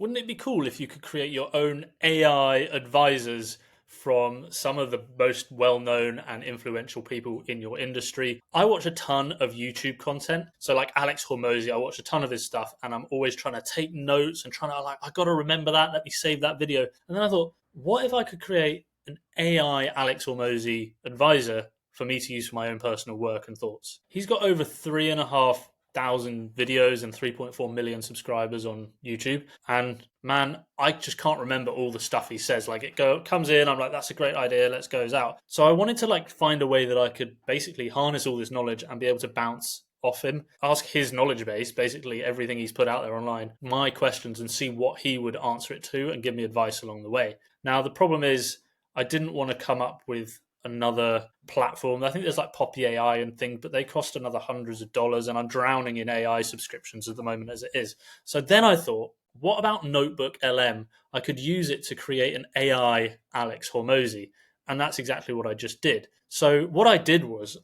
Wouldn't it be cool if you could create your own AI advisors from some of the most well-known and influential people in your industry? I watch a ton of YouTube content. So like Alex Hormozi, I watch a ton of his stuff and I'm always trying to take notes and trying to I got to remember that. Let me save that video. And then I thought, what if I could create an AI Alex Hormozi advisor for me to use for my own personal work and thoughts? He's got over 3,500 videos and 3.4 million subscribers on YouTube. And man, I just can't remember all the stuff he says. Like comes in, I'm like, that's a great idea, let's goes out. So I wanted to like find a way that I could basically harness all this knowledge and be able to bounce off him, ask his knowledge base, basically everything he's put out there online, my questions, and see what he would answer it to and give me advice along the way. Now, the problem is I didn't want to come up with another platform. I think there's like Poppy AI and things, but they cost another hundreds of dollars, and I'm drowning in AI subscriptions at the moment as it is. So then I thought, what about NotebookLM? I could use it to create an AI Alex Hormozi, and that's exactly what I just did. So what I did was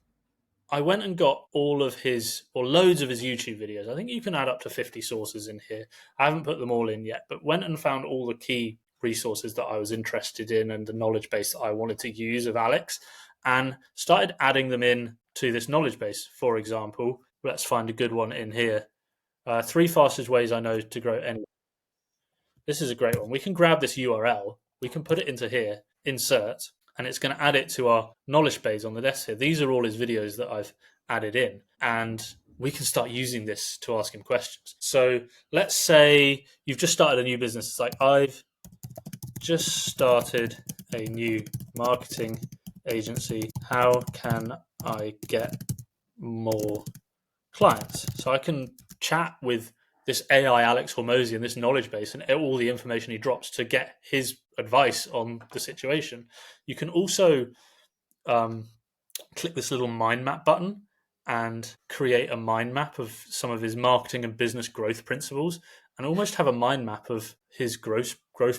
I went and got all of his, or loads of his YouTube videos. I think you can add up to 50 sources in here. I haven't put them all in yet, but went and found all the key resources that I was interested in and the knowledge base that I wanted to use of Alex, and started adding them in to this knowledge base. For example, let's find a good one in here. 3 fastest ways I know to grow any. This is a great one. We can grab this URL, we can put it into here, insert, and it's going to add it to our knowledge base on the desk here. These are all his videos that I've added in, and we can start using this to ask him questions. So let's say you've just started a new business. It's like, I've just started a new marketing agency. How can I get more clients? So I can chat with this AI Alex Hormozi and this knowledge base and all the information he drops to get his advice on the situation. You can also click this little mind map button and create a mind map of some of his marketing and business growth principles, and almost have a mind map of his growth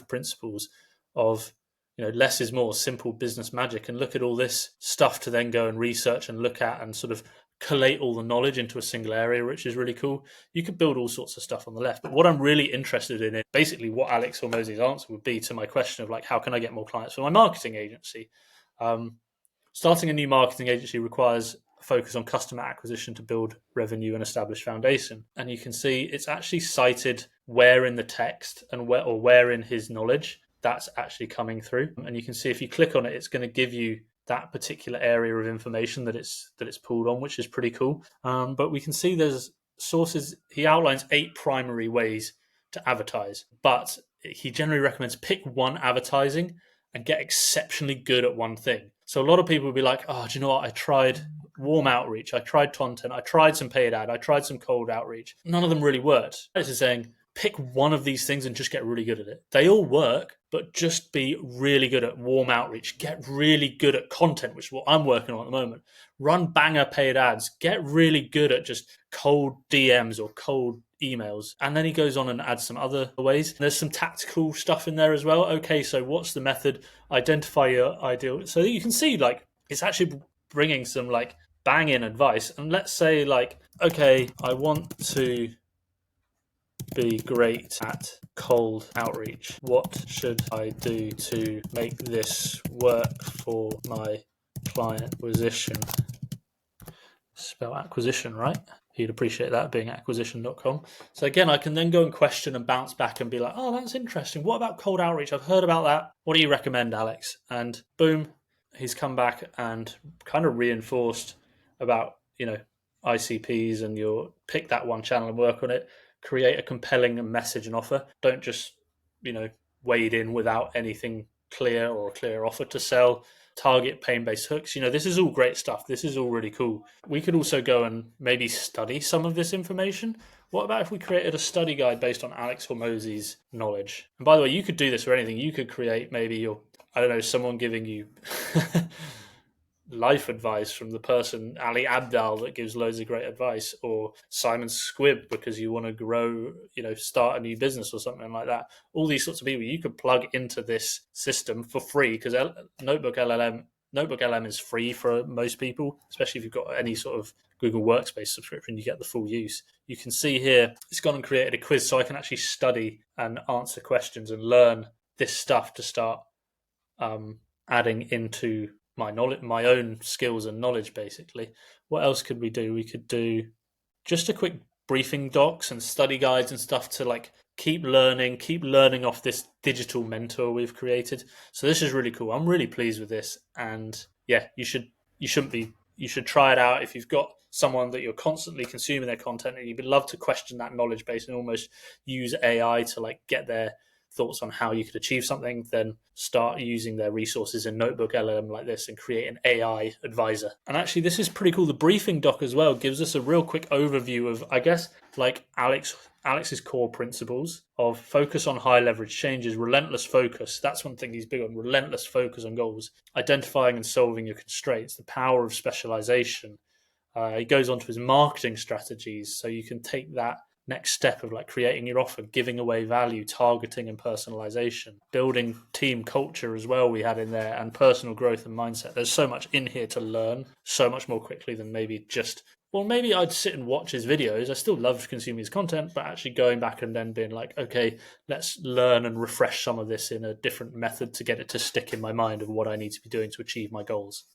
principles of, less is more, simple business magic, and look at all this stuff to then go and research and look at and sort of collate all the knowledge into a single area, which is really cool. You could build all sorts of stuff on the left. But what I'm really interested in is basically what Alex Hormozi's answer would be to my question of like, how can I get more clients for my marketing agency? Starting a new marketing agency requires a focus on customer acquisition to build revenue and establish foundation. And you can see it's actually cited where in the text and where in his knowledge that's actually coming through. And you can see if you click on it, it's going to give you that particular area of information that it's pulled on, which is pretty cool. But we can see there's sources. He outlines 8 primary ways to advertise, but he generally recommends pick one advertising and get exceptionally good at one thing. So a lot of people will be like, oh, do you know what? I tried warm outreach. I tried content. I tried some paid ad. I tried some cold outreach. None of them really worked. This is saying pick one of these things and just get really good at it. They all work, but just be really good at warm outreach. Get really good at content, which is what I'm working on at the moment. Run banger paid ads. Get really good at just cold DMs or cold emails. And then he goes on and adds some other ways. There's some tactical stuff in there as well. Okay, so what's the method? Identify your ideal. So you can see like it's actually bringing some like bang-in advice. And let's say like, okay, I want to be great at cold outreach. What should I do to make this work for my client acquisition? Spell acquisition, right? You'd appreciate that being acquisition.com. So again, I can then go and question and bounce back and be like, oh, that's interesting. What about cold outreach? I've heard about that. What do you recommend, Alex? And boom, he's come back and kind of reinforced about, ICPs, and you'll pick that one channel and work on it. Create a compelling message and offer. Don't just, wade in without anything clear or a clear offer to sell. Target pain-based hooks. This is all great stuff. This is all really cool. We could also go and maybe study some of this information. What about if we created a study guide based on Alex Hormozi's knowledge? And by the way, you could do this for anything. You could create maybe someone giving you life advice from the person, Ali Abdal, that gives loads of great advice, or Simon Squibb because you want to grow, start a new business or something like that. All these sorts of people you could plug into this system for free, because Notebook LLM NotebookLM is free for most people, especially if you've got any sort of Google Workspace subscription, you get the full use. You can see here, it's gone and created a quiz so I can actually study and answer questions and learn this stuff to start adding into my knowledge, my own skills and knowledge, basically. What else could we do? We could do just a quick briefing docs and study guides and stuff to like keep learning off this digital mentor we've created. So this is really cool. I'm really pleased with this, and yeah, you should try it out if you've got someone that you're constantly consuming their content and you'd love to question that knowledge base and almost use AI to like get their thoughts on how you could achieve something, then start using their resources in NotebookLM like this and create an AI advisor. And actually, this is pretty cool. The briefing doc as well gives us a real quick overview of, I guess, like Alex's core principles of focus on high leverage changes, relentless focus. That's one thing he's big on, relentless focus on goals, identifying and solving your constraints, the power of specialization. He goes on to his marketing strategies, so you can take that next step of like creating your offer, giving away value, targeting and personalization, building team culture as well, we had in there, and personal growth and mindset. There's so much in here to learn, so much more quickly than maybe just, well, maybe I'd sit and watch his videos. I still love consuming his content, but actually going back and then being like, okay, let's learn and refresh some of this in a different method to get it to stick in my mind of what I need to be doing to achieve my goals.